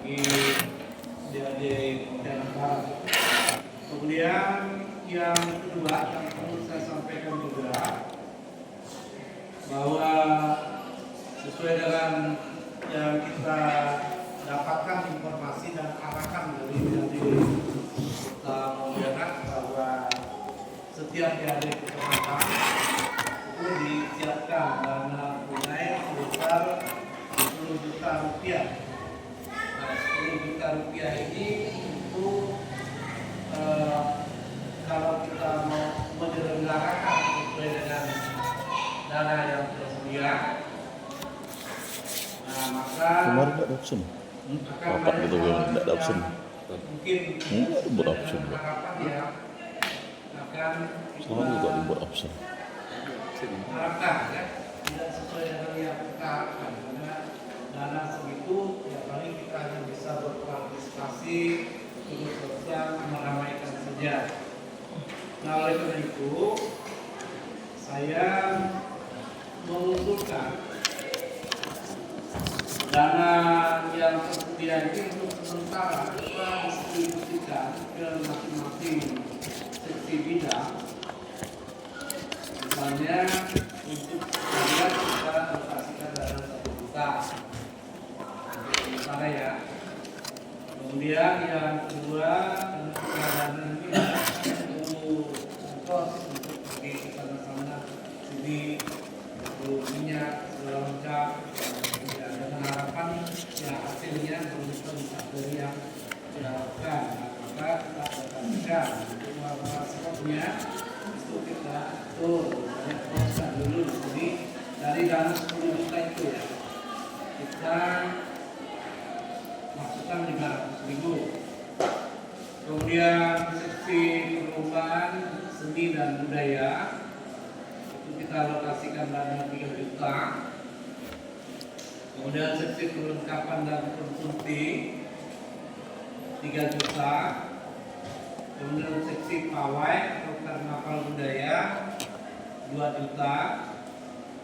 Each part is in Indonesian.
bagi adik-adik Pontianak Barat. Kemudian yang kedua yang perlu saya sampaikan juga bahwa sesuai dengan yang kita dapatkan informasi dan arahan dari Pontianak bahwa setiap adik kecamatan itu disiapkan dana tunai sebesar 10 juta rupiah. Nah, 10 juta rupiah ini itu kalau kita mau menyelenggarakan sesuai dengan dana yang tersedia, nah maka kemarin tidak ada option. Bapak gitu kan tidak ada option. mungkin Enggak dibuat option. harapan ya akan Selalu tidak dibuat option. harapkan ya tidak sesuai dengan yang kita harapkan, karena dana segitu ya paling kita hanya bisa berpartisipasi untuk sosial meramaikan saja. Nah, oleh karena itu saya mengusulkan dana yang tersedia ini untuk sementara kita distribusikan ke masing-masing seksi bidang. Misalnya untuk sekalian kita alokasikan dana 1 juta sementara ya. Kemudian yang kedua untuk dana ini perlu ongkos untuk pergi ke sana-sana sini, perlu minyak segala macam. Ya, dengan harapan ya hasilnya berupa dari yang diharapkan. Nah, maka kita alokasikan untuk warna sebabnya itu kita atur banyak proses dulu. Jadi dari dana 10 juta itu ya kita masukkan 500.000. Kemudian seksi perlombaan seni dan budaya itu kita alokasikan dana 3 juta. Kemudian seksi perlengkapan dan konsumsi 3 juta. Kemudian seksi pawai atau karnaval budaya 2 juta.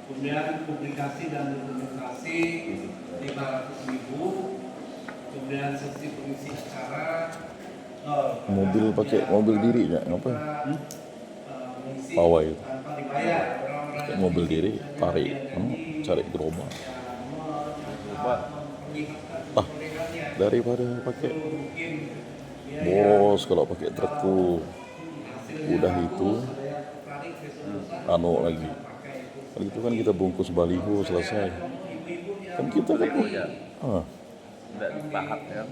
Kemudian publikasi dan dokumentasi 500.000. Kemudian seksi pengisi acara Mobil pakai mobil diri ya, ngapa? Pawai itu. Pakai mobil diri, tarik, cari gerobak. Daripada pakai bos, kalau pakai trukku udah itu lagi. Kalau itu kan kita bungkus baliho selesai. Kan kita kan tidak dipaham ya.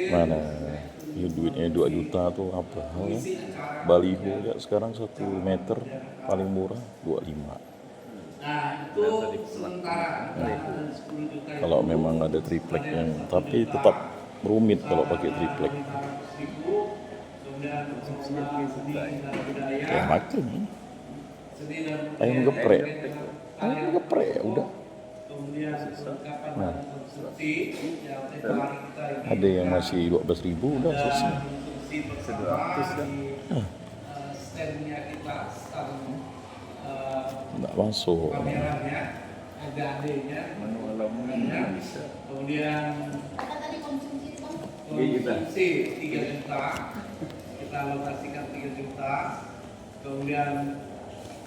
mana ya, duitnya 2 juta tuh apa hal ya? Baliho ya sekarang 1 meter paling murah 25. Nah, itu sementara dan 10 juta itu Kalau memang ada triplek yang tapi tetap rumit kalau pakai triplek. 500.000. Kemudian pengelolaan seni dan budaya Kayak makin seni dan ayam geprek ya udah. Kemudian perlengkapan dan konsumsi yang tempoh hari kita ini Ada yang masih 12.000 udah selesai. dan konsumsi bersama di standnya kita, stand Nggak masuk. pamerannya, ada adanya, Bisa. kemudian konsumsi 3 juta, kita alokasikan 3 juta, kemudian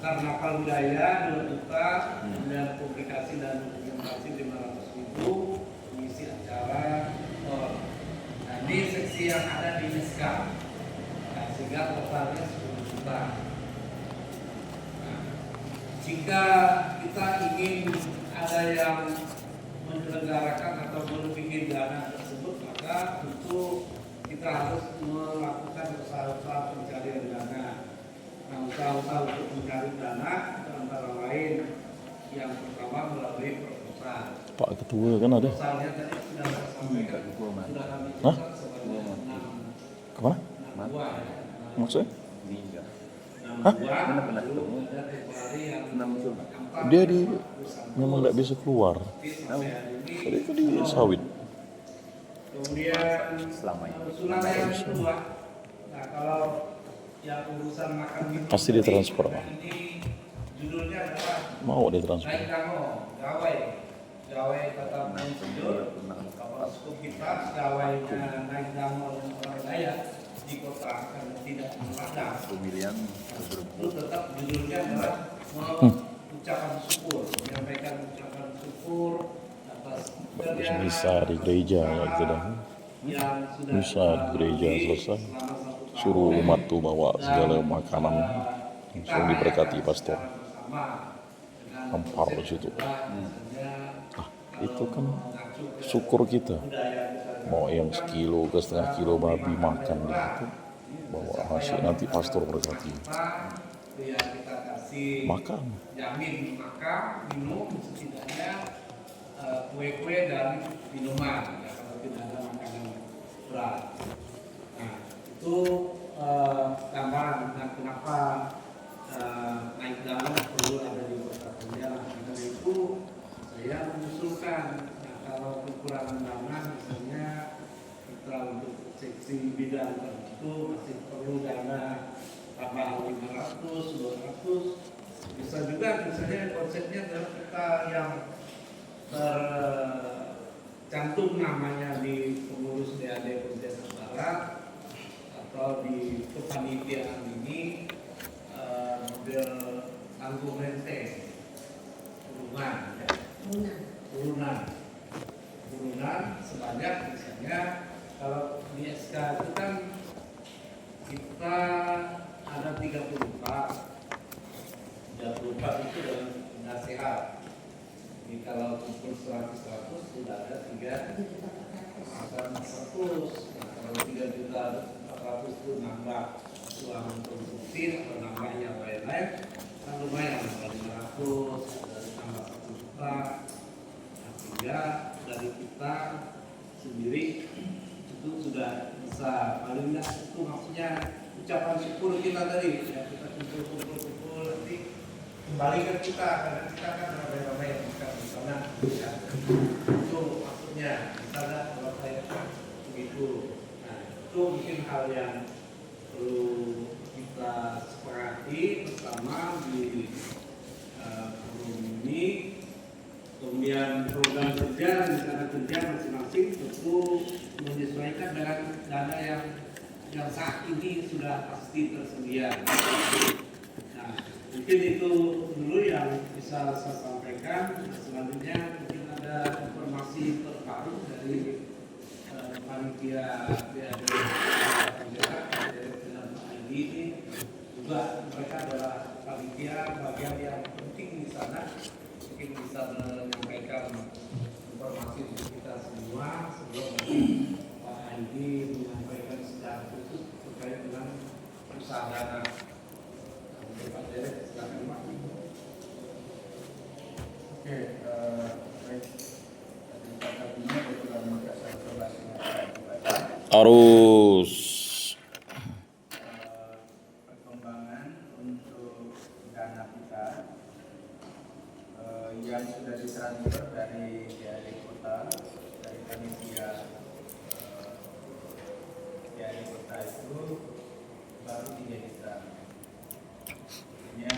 karnaval budaya 2 juta, kemudian publikasi dan dokumentasi 500.000, mengisi acara. Nah, ini seksi yang ada di Miska, nah, sehingga totalnya 10 juta. Nah, jika kita ingin ada yang menyelenggarakan atau melebihi dana tersebut, maka tentu kita harus melakukan usaha-usaha pencarian dana. Nah, usaha-usaha untuk mencari dana itu antara lain yang pertama melalui proposal. Pak Ketua kan ada. Proposalnya tadi sudah saya sampaikan, sudah kami Hah? catat sebanyak 6 Kemana? buah. Maksudnya? Meninggal. Hah? Mana pernah ketemu? Ada temporary yang 6 musuh. Dia memang nggak bisa keluar. Tadi itu di sawit. Kemudian Selama ini. usulan yang kedua, nah kalau yang urusan makan minum Pasti ditransfer, Pak. ini judulnya adalah Mau dia transfer. naik kamu gawai kata pensiun kapal kita pegawainya naik dalam orang Dayak di kota karena tidak memadam, pemilihan itu tetap judulnya adalah mengucapkan syukur, menyampaikan ucapan syukur atas Bagus misa di gereja ya gitu dah. yang sudah Misa di gereja selesai. Suruh umat tuh bawa segala makanan. Langsung diberkati pastor. Hampar di situ. Ah, itu kan syukur kita. Mau yang sekilo ke setengah kilo babi makan di situ. Bawa hasil nanti pastor berkati. Makan. Jamin makan, minum setidaknya kue-kue dan minuman ya, kalau tidak ada makanan berat. Nah itu gambaran tentang kenapa naik dalam perlu ada di kota Pontianak. Karena itu saya mengusulkan, nah, kalau kekurangan dana misalnya kita untuk seksi bidang tertentu masih perlu dana tambahan 500, 200. Bisa juga misalnya konsepnya adalah kita yang tercantum namanya di pengurus DAD Pontianak Barat atau di kepanitiaan ini model tanggung renteng urunan sebanyak misalnya kalau di SK itu kan kita ada 34 itu dalam nasihat. Jadi kalau kumpul 100 sudah ada 3.400. Nah, kalau 3.400 itu nambah uang konsumsi atau nambah yang lain-lain, kan lumayan kalau 500 tambah 1 juta. Nah, sehingga dari kita sendiri itu sudah bisa paling tidak itu maksudnya ucapan syukur kita tadi ya, kita kumpul nanti kembali ke kita karena kita kan ramai-ramai bukan di sana ya. Itu maksudnya misalnya kalau saya begitu. Nah itu mungkin hal yang perlu kita sepakati bersama di forum ini. Kemudian program kerja dan rencana kerja masing-masing tentu menyesuaikan dengan dana yang saat ini sudah pasti tersedia. Nah, mungkin itu dulu yang bisa saya sampaikan. Selanjutnya mungkin ada informasi terbaru dari panitia BAD dan ID ini. Juga mereka adalah panitia bagian yang penting di sana. Mungkin bisa menyampaikan informasi untuk kita semua sebelum Pak Andi menyampaikan secara khusus terkait dengan usaha dana. Pak Derek, silakan Pak. Oke, baik. Tadi kebetulan Makassar telah Arus. perkembangan untuk dana kita yang sudah ditransfer dari kota, dari panitia dari kota itu baru 3 juta. Artinya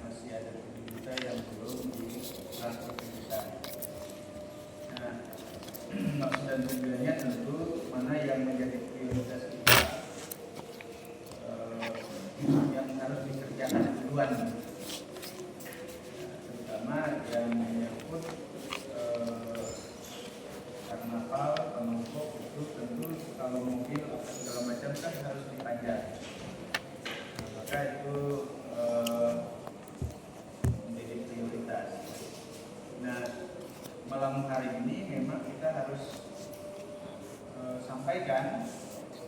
masih ada 7 juta yang belum ditransfer ke kita. Nah, maksud dan tujuannya tentu mana yang menjadi prioritas kita yang harus dikerjakan duluan, terutama yang menyangkut karnaval, penongkok itu tentu kalau mobil atau segala macam kan harus dipajang. Maka itu menjadi prioritas. Nah, malam hari ini memang kita harus sampaikan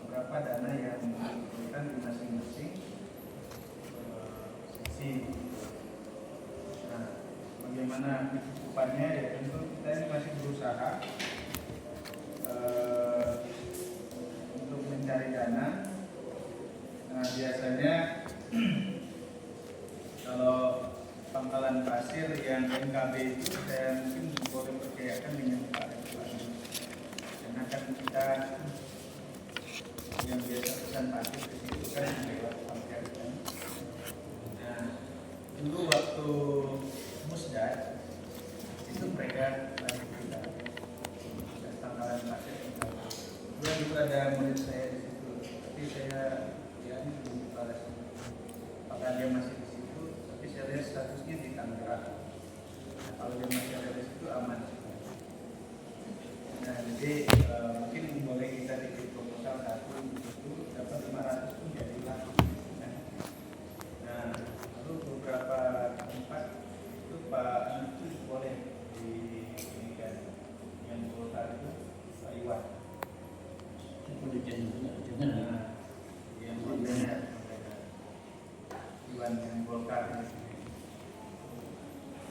berapa dana yang diberikan di masing-masing seksi. Nah, bagaimana kecukupannya ya tentu kita ini masih berusaha untuk mencari dana. Nah, biasanya kalau pangkalan pasir yang NKB itu saya mungkin boleh percayakan dengan Pak Rektor. Karena kan kita yang biasa pesan pasir ke situ kan lewat pangkal kan. Nah, dulu waktu musda itu mereka lagi kita dan pangkalan pasir dulu ada murid saya di situ, tapi saya ya ini belum balas. Apakah dia masih di situ? Tapi saya lihat statusnya di Tangerang. Nah, kalau dia masih ada di situ aman. Nah, jadi mungkin boleh kita bikin proposal satu itu dapat 500 pun jadilah. Nah, lalu beberapa tempat itu Pak itu boleh di ini kan yang Golkar itu Pak Iwan. Nah, yang Golkar, Iwan yang Golkar ini.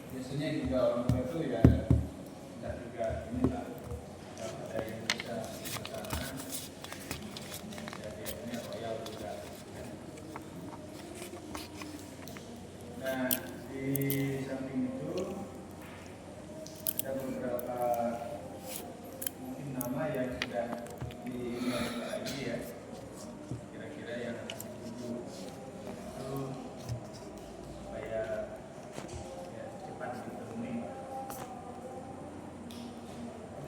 Biasanya juga orang tua itu ya tidak juga ini lah. Ada yang bisa ke sana, jadi ini royal juga. Nah, di samping itu ada beberapa mungkin nama yang sudah diingat lagi ya, kira-kira yang akan dituju itu supaya ya, cepat dipenuhi.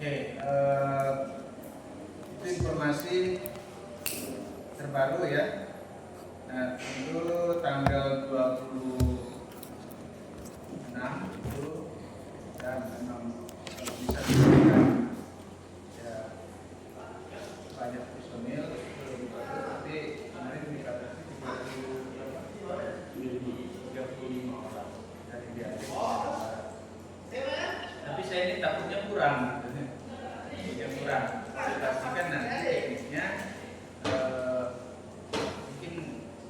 Oke, itu informasi terbaru ya. Nah, itu tanggal 26 itu dan memang bisa diberikan ya banyak personil itu lebih bagus. Tapi kemarin dikatakan 35 orang dari biasa. Tapi saya ini takutnya kurang. Yang kurang, dipastikan nanti teknisnya mungkin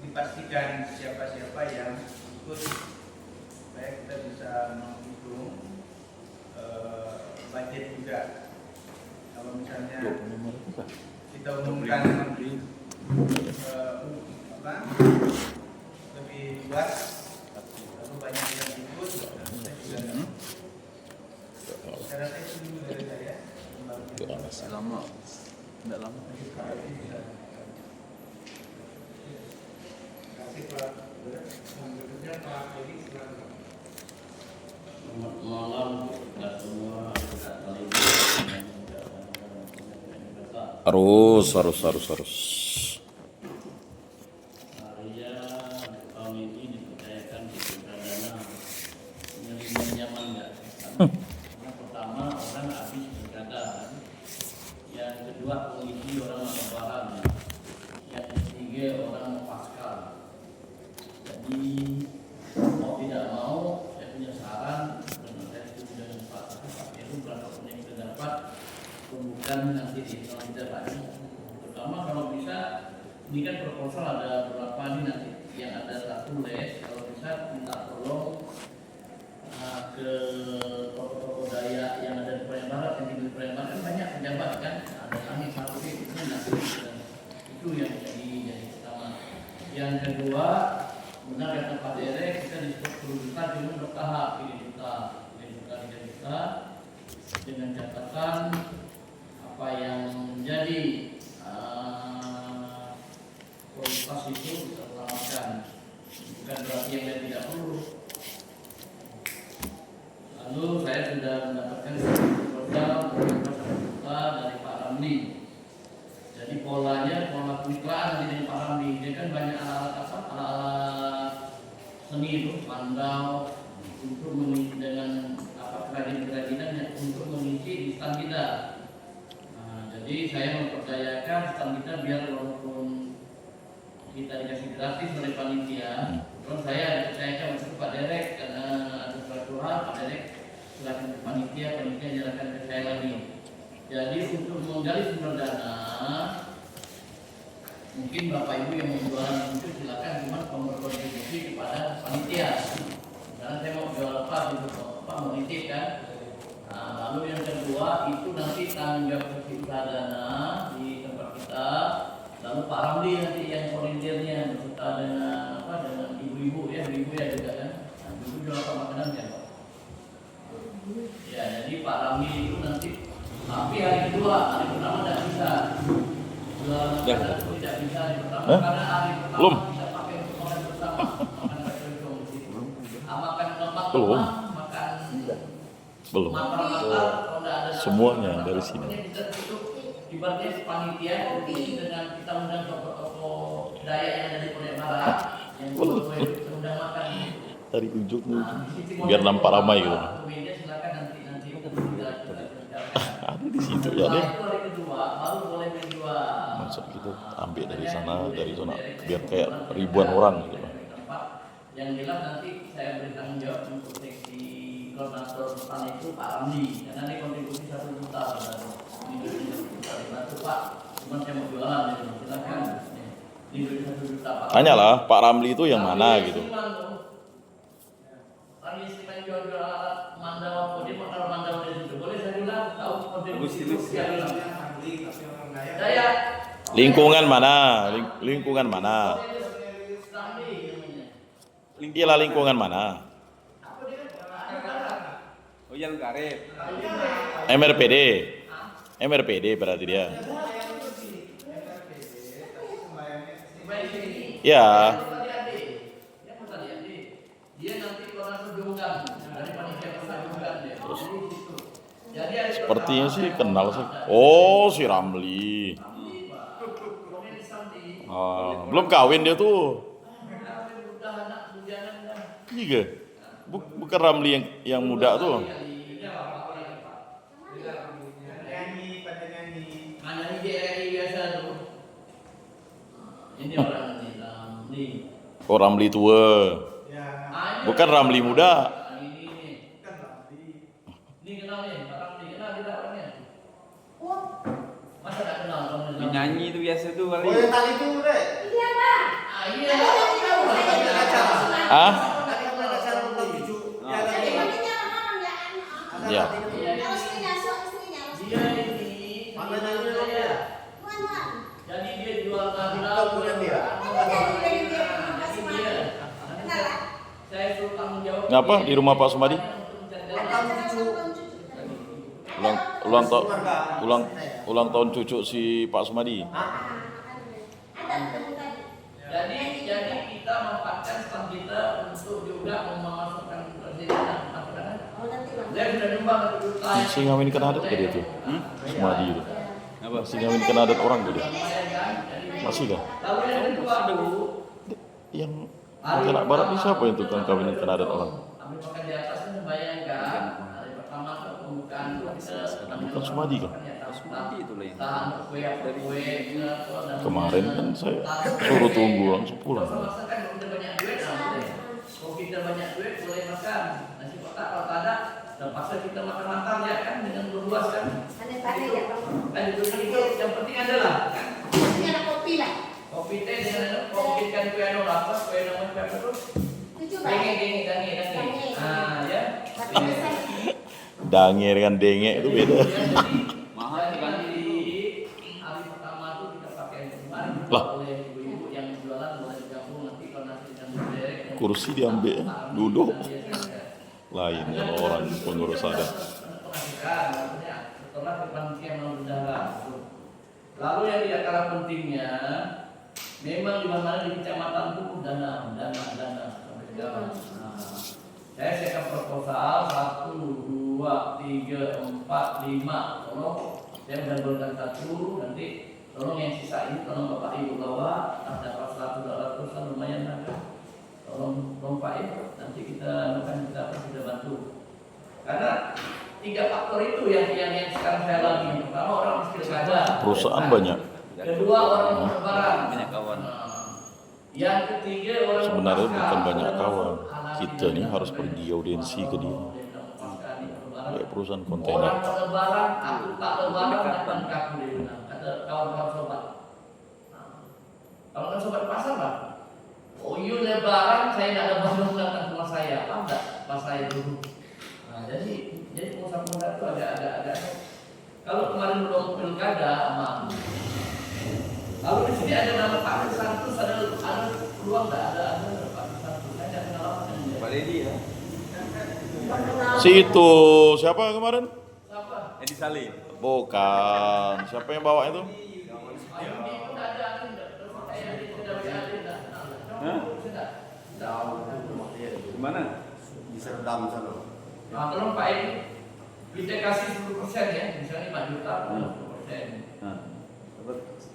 dipastikan siapa-siapa yang ikut supaya kita bisa menghitung budget juga. Kalau misalnya kita umumkan lebih luas, lalu banyak yang ikut, saya juga saya rasa itu dulu dari saya. Lama, tidak lama. Kasih Pak. Berikutnya Pak Edi silakan. Selamat malam kita semua. Harus. Arya tahun ini dipercayakan di dana menerima nyaman nggak? Karena pertama orang habis berkadang, yang kedua pengisi orang lebaran, yang ketiga orang pascal. Jadi mau tidak mau saya punya saran dan saya setuju dengan Pak Heru berapa pun yang kita dapat bukan nanti di kita banyak. Pertama kalau bisa ini kan proposal ada berapa nih nanti yang ada satu les, kalau bisa minta tolong ke toko-toko daya yang ada di Pelayan Barat, yang tinggal di Pelayan Barat kan banyak pejabat kan, ada kami satu itu itu yang jadi pertama. Yang kedua, benar kata Pak Derek, kita disebut 10 juta cuma bertahap 3 juta dengan catatan apa yang menjadi kualitas itu kita selamatkan, bukan berarti yang lain tidak perlu. Lalu saya sudah mendapatkan proposal dari Pak Ramli. Jadi pola kemitraan dari Pak Ramli, dia kan banyak alat seni itu, pandau untuk mengisi dengan kerajinan yang untuk mengisi di stand kita. Nah, jadi saya mempercayakan stand kita biar walaupun kita dikasih gratis oleh panitia, terus saya dipercayakan untuk Pak Derek karena ada suatu hal Pak Derek silakan ke panitia nyerahkan ke saya lagi. Jadi untuk menggali sumber dana, mungkin Bapak Ibu yang mau jualan itu silakan, cuma berkontribusi kepada panitia. Misalnya saya mau jual apa gitu, mau nitip kan. Nah, lalu yang kedua itu nanti tanggung jawab usaha dana di tempat kita. Lalu Pak Ramli nanti yang volunteernya beserta dengan ibu-ibu ya juga kan. Nah, ibu jual apa makanan kan Pak? Ya, jadi Pak Ramli itu nanti tapi hari kedua, hari pertama tidak bisa. Jual makanan itu tidak bisa hari pertama karena hari pertama kita pakai untuk makan bersama, makan berkerumun di situ. Makan lemak, makan Belum. makan, Semuanya dari sini. ibaratnya panitia dengan kita undang tokoh-tokoh daya yang ada di Pontianak Barat yang kita undang makan. Dari ujung ke ujung. Biar nampak ramai gitu. Media silakan nanti kita Ada di situ ya deh. itu hari kedua baru boleh menjual. Maksud kita ambil dari sana biar kayak ribuan orang gitu. Yang jelas nanti saya beri tanggung jawab untuk seksi koordinator depan itu Pak Ramli, karena ini kontribusi 1 juta dibantu Pak, cuma saya mau jualan ya, silakan ini 1 juta Pak. Tanyalah Pak Ramli itu yang mana gitu. Ramli istimewa jual-jual alat Mandawa, dia mau taruh Mandawa di situ, boleh saya bilang tahu kontribusi itu saya bilang. Saya Lingkungan mana? Lingkungan mana? Iyalah lingkungan mana? Oh yang karet. MRPD. MRPD berarti dia. Ya. dia nanti orang sejungkan dari panitia persajungan dia. Terus Jadi ada sepertinya sih kenal sih. Oh, si Ramli. Belum kawin dia tuh. Iya. Bukan Ramli yang muda tuh. Nyanyi GRI biasa tuh. Ini orang ini. Oh, Ramli tua. Bukan Ramli muda. Ini kenal nih, Pak Ramli kenal tidak orangnya? Masa tak kenal kamu? Nyanyi itu biasa tuh kali. Oh, yang tadi itu, Dek. Iya. Ah? Ya. Dia ini jadi dia jual kabel saya suruh tanggung jawab. Ngapa di rumah Pak Sumadi? Ulang tahun cucu si Pak Sumadi. Jadi kita memanfaatkan staf kita untuk juga memasukkan presiden masyarakat. Dia sudah nyumbang ke Masih ngawinkan adat ke dia tuh? Sumadi itu. Apa? Masih ngawinkan adat orang ke dia? Masih kah? Lalu yang kedua Yang Pontianak Barat ini siapa yang tukang kawinkan adat orang? kami makan di atas kan membayangkan hari pertama ke pembukaan Bukan Sumadi kan? Sumadi itu lah yang kue Kemarin kan saya suruh tunggu langsung pulang. masakan udah banyak duit kalau kita banyak duit boleh makan nasi kotak kalau tak ada terpaksa kita makan makan ya kan dengan berluas kan kan itu yang penting adalah kan kopi teh dengan kopi kan kue apa kue namanya kue apa tuh dange ya Dange dengan denge itu beda. mahal kan. Di hari pertama itu kita pakai kemarin Lah. oleh ibu-ibu yang jualan boleh digabung nanti kalau nasi dan bebek Kursi diambil, duduk. Lain kalau orang pengurus adat. setelah kepanitiaan yang berjalan. Lalu yang tidak kalah pentingnya, memang di mana di kecamatan itu dana sampai sekarang. Nah, saya siapkan proposal 1, 2, 3, 4, 5. Tolong saya menggabungkan 1 nanti. Tolong yang sisa ini tolong Bapak Ibu bawa, dapat 100 kan lumayan kan. Tolong Pak Ibu, nanti kita bantu. Karena 3 faktor itu yang sekarang saya lagi. Pertama orang miskin ada. Perusahaan banyak. Kedua orang berlebaran. Banyak kawan. Yang ketiga orang Sebenarnya berpasrah. bukan banyak kawan. Halal Kita nih harus pergi audiensi ke dia. Kayak perusahaan kontainer. Orang berlebaran, aku tak lebaran akan kaku dia bilang. Kata kawan-kawan sobat. Kalau kan sobat pasar lah. Oh you lebaran, saya tidak lebaran datang ke rumah saya. Apa enggak? Pas saya dulu. Nah, jadi pengusaha-pengusaha itu agak kalau kemarin belum pilkada aman. Lalu di sini ada nama Pak Santus, ada peluang enggak ada Pak Santus. Saya tidak kenal apa Pak Dedi ya. Si itu siapa kemarin? Siapa? Edi Salim. Bukan. Siapa yang bawa itu? Ayudi pun ada terus saya di ada. Hah? Gimana? Bisa redam sana. Nah, tolong Pak Edi, kita kasih 10% ya, misalnya 5 juta 10%. Hah.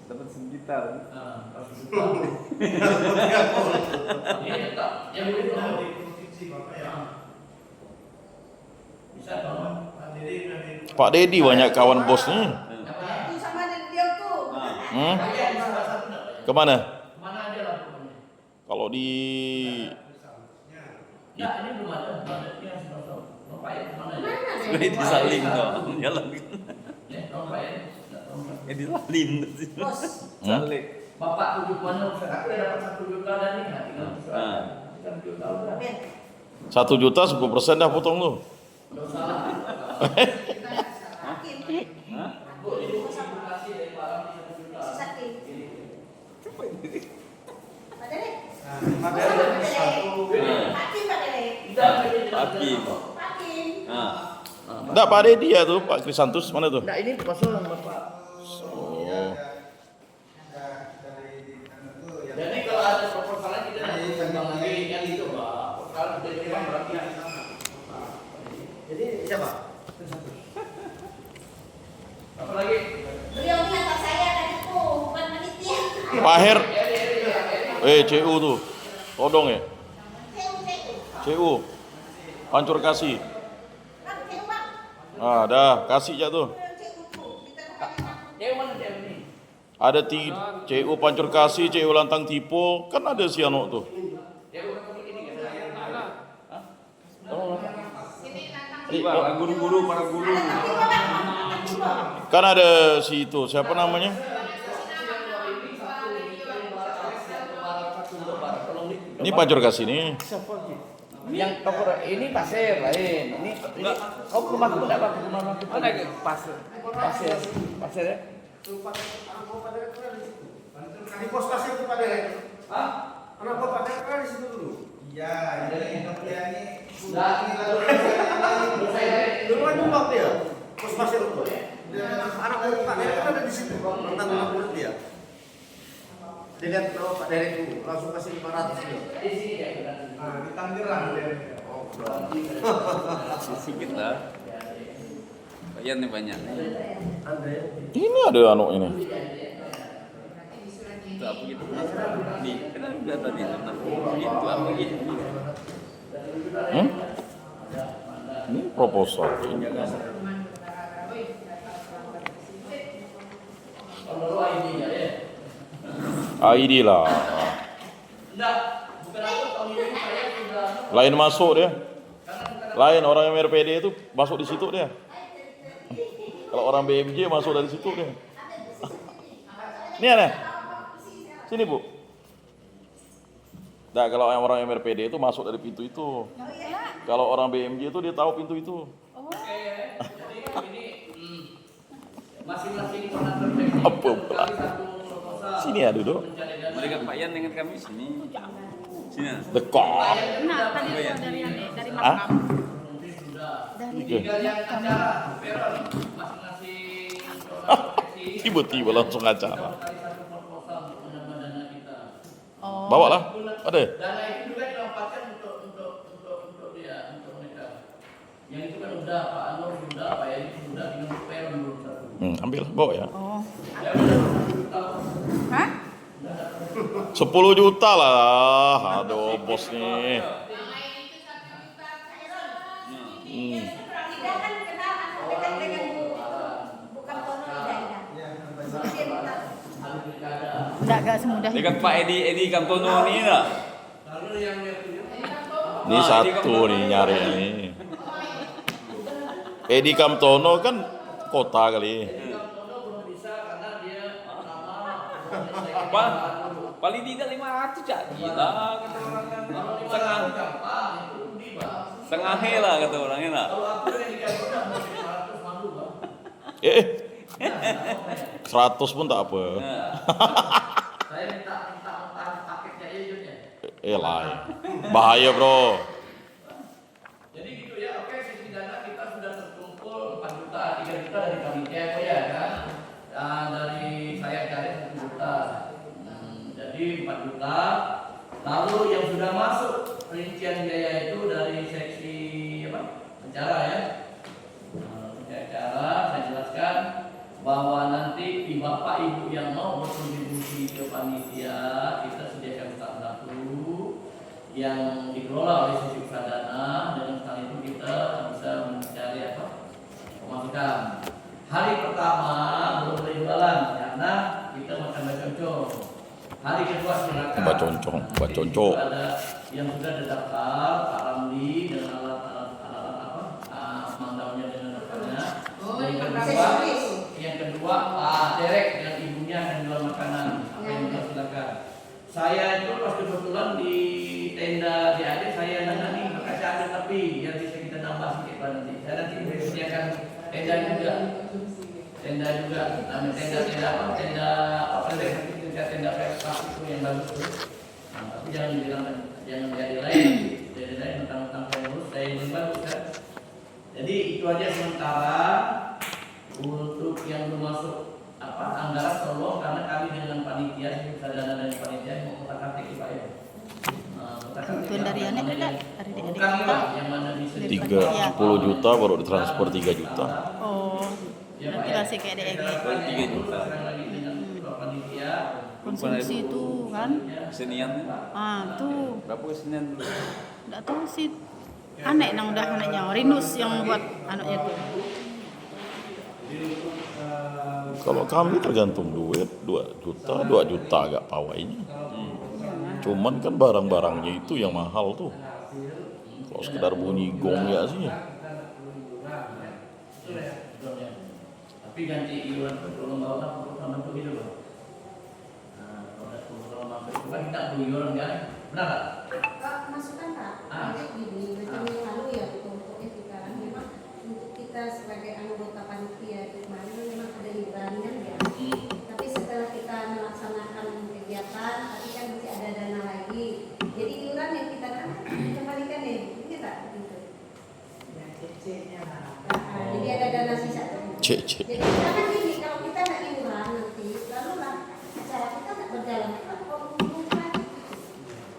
dapat sejuta. Nah, 100 juta. Ini tetap yang begitu. Bisa dong. Pak Dedi banyak kawan bosnya. Itu sama dia tuh. Hmm? Kalian salah satu enggak? Kemana? Mana aja lah pokoknya. Kalau di Ya, ini belum ada. Ada yang sudah tahu. Bapak ya mana ya? Sudah disalin dong. Jalan. Ya, Bapak ya. Enggak tahu. Disalin. Bos. Salin. Bapak tujuannya aku udah dapat 1 juta dan ini kan tinggal Nah. 1 juta udah. Ben. 1 juta 10% dah potong lu. Enggak salah. Hakim. Bu, itu kasih dari barang 1 juta. Sakit. Pak Dede. Pak Dede satu. Hakim Pak Dede. Hakim. Hakim. Nah. Enggak, Pak Dedi ya tuh, Pak Krisantus mana tuh? Nah, ini kosong Bapak. Oh. Jadi kalau ada proposalnya kita nanti kembang lagi yang itu Pak. Kalau sudah terima berarti yang sama. Jadi siapa? Apa lagi? Beliau ini atas saya tadi tuh, bukan panitia. Pak Her. CU tuh. Todong ya? CU. Hancur kasih. Kan CU Bang. Ah, dah, kasih aja tuh. CU tuh. Kita makanya Yang mana dia ini? Ada CU pancur kasih, CU lantang tipo, kan ada si Ano tuh. Yang udah ini kan? Para guru-guru, para guru. Kan ada si itu, siapa namanya? Ini pancur kasih nih. Yang toko ini pasir lain. Ini kau ke rumahku enggak Pak? Ke rumahku. Mana pasir? Pasir ya? Di pos kasih itu Pak Dede. Hah? Anak Bapak Dede kan di situ dulu. Iya, jadi dia ini. Dulu kan nyumbang dia. Pos pasir itu. Anak Pak Dede kan ada di situ. Tentang anak murid dia. Dilihat kalau Pak Dede itu langsung kasih 500 gitu. Di sini ya. Nah, di Tangerang dia. Oh, berarti. Sedikit lah. Bayan nih banyak. Ini ada Ano ini. Itu apa gitu? Nih, kan udah tadi tentang itu apa gitu. Hmm? Ini proposal. ID lah. Enggak, bukan aku tahun ini saya sudah Lain masuk dia. Lain orang yang RPD itu masuk di situ dia. Kalau orang BMJ masuk dari situ dia. Ini ada. Sini Bu. Nah, kalau yang orang MRPD itu masuk dari pintu itu. Kalau orang BMJ itu dia tahu pintu itu. jadi ini masing-masing pernah terdeteksi Apa pula? satu proposal. Sini ya duduk. Mereka Bayan dengan kami sini. Sini. Dekat. Nah, tadi itu dari Hah? makam. Dari Tinggal yang acara peron masing-masing proposal Tiba-tiba langsung acara. dari satu proposal untuk menambah dana kita. oh, Bawa lah. Ada. Dana itu juga dilompatkan untuk dia, untuk mereka. Yang itu kan udah Pak Anwar sudah, Pak Edi sudah, tinggal peron belum satu. Ambil, bawa ya. oh. Ya udah tahu. Hah? 10 juta lah. Aduh, bos nih. Tidak kan kenal atau dekat dengan bukan Tono Ida. Jadi dia minta. Enggak semudah itu. Dekat Pak Edi Kamtono nih lah. Lalu yang Ini satu nih nyari ini. Edi Kamtono kan kota kali. Apa? Paling tidak 500 jadi lah kata orang kan. Setengah lah kata orangnya lah. 100 pun tak apa. Saya minta paketnya aja Lain. Bahaya, Bro. Jadi gitu ya, oke sisi dana kita sudah terkumpul 4 juta, 3 juta dari panitia ya kan. Dan dari saya cari 1 juta. Jadi 4 juta. Lalu yang sudah masuk rincian biaya itu dari seksi apa? Acara ya. Acara saya jelaskan bahwa nanti bapak ibu yang mau berkontribusi ke panitia kita sediakan start dapur yang dikelola oleh sisi usaha dengan hal itu kita bisa mencari pemasukan. Hari pertama belum boleh jualan karena kita makan baconcong. Hari kedua silakan. Baconcong. Ada yang sudah terdaftar Pak Ramli dengan alat mandaunya dengan daftarnya. Yang kedua Pak Derek dan ibunya akan jual makanan. Apa yang juga silakan. Saya itu pas kebetulan di tenda di adik saya nih makasih ada tapi biar bisa kita nambah sedikit nanti. Saya nanti sediakan tenda juga. Tenda plastik itu yang bagus tuh. Nah, tapi jangan jadi lain tentang pengurus saya yang bagus kan. Jadi itu aja sementara untuk yang belum masuk anggaran tolong karena kami dengan panitia dana dari panitia mau kotak-katik Pak ya. Bantuan dari anak ada dari adik Bukan kita. yang mana bisa 10 juta baru ditransfer 3 juta. Oh, nanti kasih ke adik-adik. 3 juta. Konsumsi itu kan. Kesenian. Tuh. Berapa kesenian dulu? Enggak tahu sih. Aneh nang udah anaknya. Rinus yang buat anaknya tuh. Kalau kami tergantung duit 2 juta agak pawainya. Cuman kan barang-barangnya itu yang mahal tuh. Kalau sekedar bunyi gong ya sih. Tapi ganti iuran belum bawa sama itu gitu loh. Nah, kalau mampu itu kan kita iuran kan, benar tak? Masukan Pak, ini macam yang lalu ya pokoknya kita memang untuk kita sebagai anggota panitia itu kemarin memang ada iurannya ya. Tapi setelah kita melaksanakan kegiatan, tapi kan masih ada dana lagi. Jadi iuran yang kita kembalikan nih, kita gitu. Jadi ada dana sisa tuh. Cek. Jadi kita kan gini, kalau kita nggak iuran nanti, lalu lah acara kita nggak berjalan.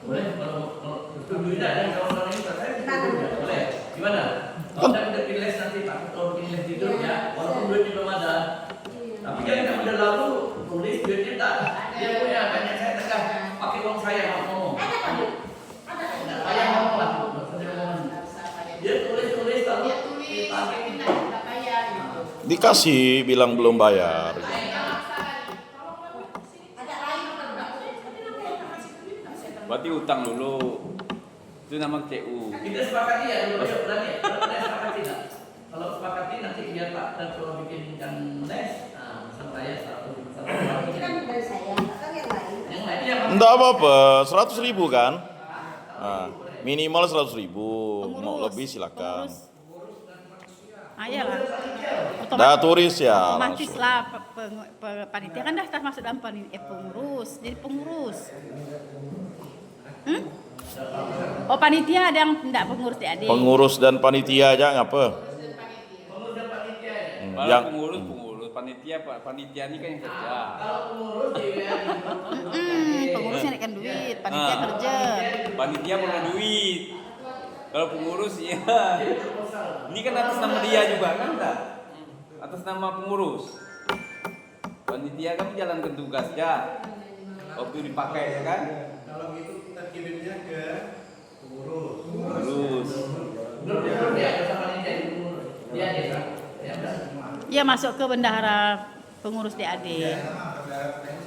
Boleh kalau setuju tidak dan kalau ini saya boleh. Gimana? Kalau kita udah pilih nanti Pak Ketua pilih tidur ya, walaupun duitnya belum ada. Tapi jangan yang udah lalu tulis duitnya tak. Dia punya banyak saya tekan pakai uang saya ngomong. Saya ngomong lah, saya ngomong. Dia tulis lalu dipakai Dikasih bilang belum bayar. Berarti utang dulu. Itu nama CU. Kita sepakati ya dulu yuk berani. Kita sepakati tak? Kalau sepakati nanti biar Pak Ketua bikin yang les. Nah, sama saya 100. Itu kan dari saya, atau yang lain. Yang lain ya Pak. Enggak apa-apa, 100.000 kan? Nah, minimal 100.000. Mau lebih silakan. Ayalah. Dah turis ya. Otomatis langsung. lah panitia kan dah termasuk dalam pengurus. Jadi pengurus. Oh panitia ada yang tidak pengurus di adik. Pengurus dan panitia aja ngapa? Yang pengurus panitia ini kan yang kerja. Pengurus yang naikkan duit, panitia kerja. Panitia perlu duit. Kalau pengurus ya. Ini kan atas nama dia juga kan tak? Atas nama pengurus. Panitia kan menjalankan tugasnya. Waktu dipakai ya kan? Kalau gitu kita kirimnya ke pengurus. Pengurus. Belum ya sama panitia pengurus. Dia ya. Iya masuk ke bendahara pengurus DAD.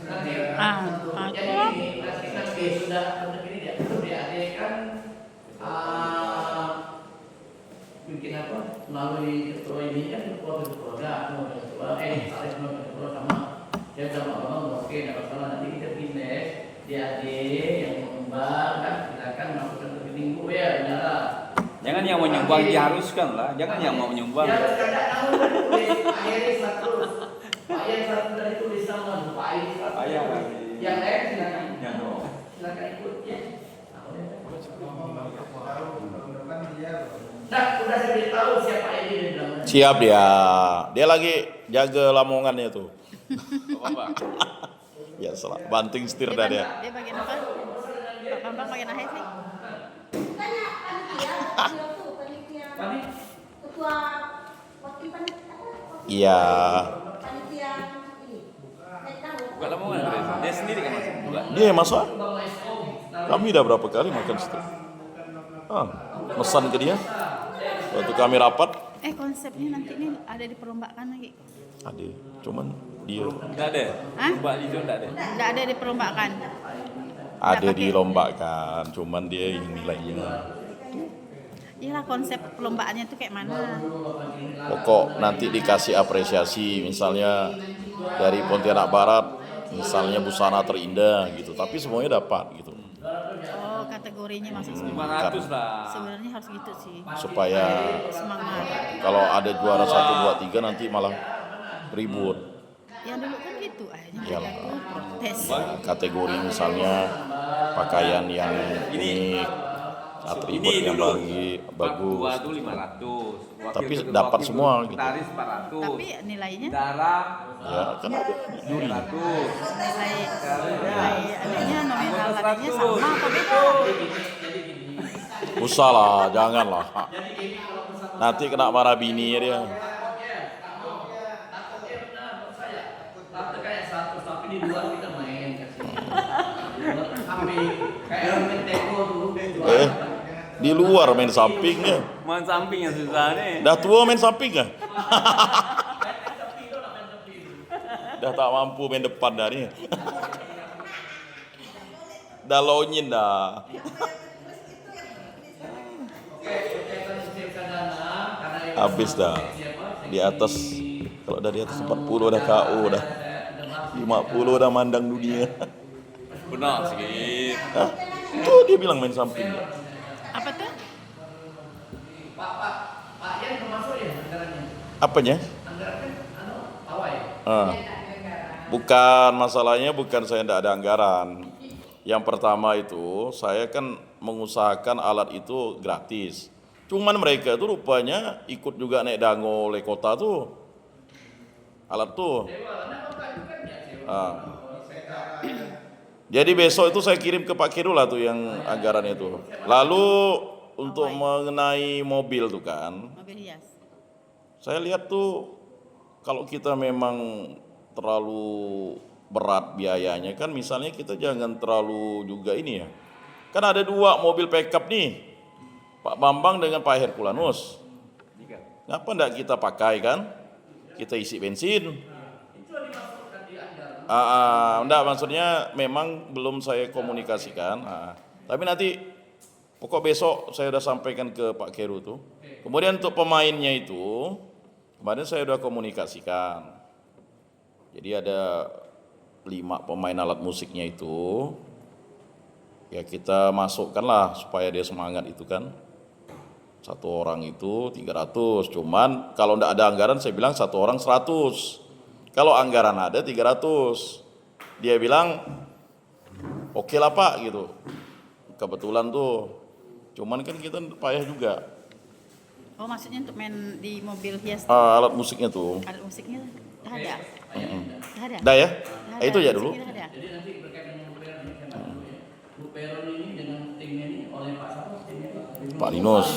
Nanti. Itu. Nanti sudah ini dia. DAD kan bikin apa melalui ketua ini kan ketua sama saya sama oke nggak masalah nanti kita pindah DAD yang mengembang kan silakan masukkan ke minggu ya nyala. Jangan yang mau nyumbang diharuskan lah. Jangan yang mau nyumbang. Ya kadang kamu tulis akhirnya terus Pak yang satu dari tulis sama Pak Ayah satu yang lain silakan ikut ya. Nah, udah saya beritahu siapa ini di dalam. Siap dia. Dia lagi jaga lamongannya tuh. Apa? Ya salah. Banting setir dah dia. Dia bagian apa? Pak Bambang bagian apa sih? Tanya panitia, panitia, ketua wakil panitia, Iya. panitia Buka Lamongan Grace. Dia sendiri kan masuk buka. Dia yang masak. Kami udah berapa kali makan situ. Pesan ke dia. Waktu kami rapat, Konsepnya nanti ini ada di perlombaan lagi. ada. Cuman dia Enggak ada. Hah? Mbak Lijo enggak ada. Enggak ada di perlombaan. ada dilombakan. Cuman dia yang nilainya. Iyalah konsep perlombaannya itu kayak mana? Pokok nanti dikasih apresiasi. Misalnya dari Pontianak Barat, misalnya busana terindah gitu. Tapi semuanya dapat gitu. Oh, kategorinya masuk semua. 500 lah. Sebenarnya harus gitu sih. Supaya Semangat. kalau ada juara 1, 2, 3 nanti malah ribut. Yang dulu kan gitu, akhirnya Iyalah. mereka tuh protes. Kategori misalnya pakaian yang unik, atribut Ini yang dulu. bagus. Pak Ketua itu 500. Tapi dapat semua gitu. Gitaris 400. Tapi nilainya Darah Ya kan ada juri. 100. nilai adanya nominal adanya sama apa beda? Usah lah, janganlah. Nanti kena marah bini dia. Kayak 100 tapi di luar kita main kasih. Kayak main teko dulu. Di luar main sampingnya. Main samping yang susah nih. Dah tua main samping kah? Dah tak mampu main depan dah ni. Dah lonyin dah. Habis dah. Di atas, kalau dah di atas 40 dah KO dah. 50 dah mandang dunia. Benar sikit. Hah? Itu dia bilang main samping. Apa tuh? Pak Yan termasuk ya anggarannya. Apanya? Anggarannya pawai. Bukan, masalahnya bukan saya tidak ada anggaran. Yang pertama itu saya kan mengusahakan alat itu gratis. Cuman mereka tuh rupanya ikut juga naik dango oleh kota tuh. Alat tuh. Jadi besok itu saya kirim ke Pak Kirul lah tuh yang anggaran itu. Lalu untuk mengenai mobil tuh kan, Mobil hias. saya lihat tuh kalau kita memang terlalu berat biayanya kan, misalnya kita jangan terlalu juga ini ya. Kan ada 2 mobil pickup nih, Pak Bambang dengan Pak Herculanus. Kenapa enggak kita pakai kan? Kita isi bensin. Enggak, maksudnya memang belum saya komunikasikan. Tapi nanti pokok besok saya udah sampaikan ke Pak Keru tuh. Kemudian untuk pemainnya itu kemarin saya udah komunikasikan. Jadi ada 5 pemain alat musiknya itu. Ya kita masukkanlah supaya dia semangat itu kan. 1 orang itu 300. Cuman kalau enggak ada anggaran saya bilang 1 orang 100. Kalau anggaran ada 300. Dia bilang oke lah Pak gitu. Kebetulan tuh. Cuman kan kita payah juga. Oh, maksudnya untuk main di mobil hias. Alat musiknya tuh. Alat musiknya dah ada. Dah ada. Dah ya? Dah ada, Itu ya dulu. musiknya dah ada. Jadi nanti berkaitan dengan Buperon ini Bu Peron ini dengan timnya ini oleh Pak Sapo timnya Pak Linus.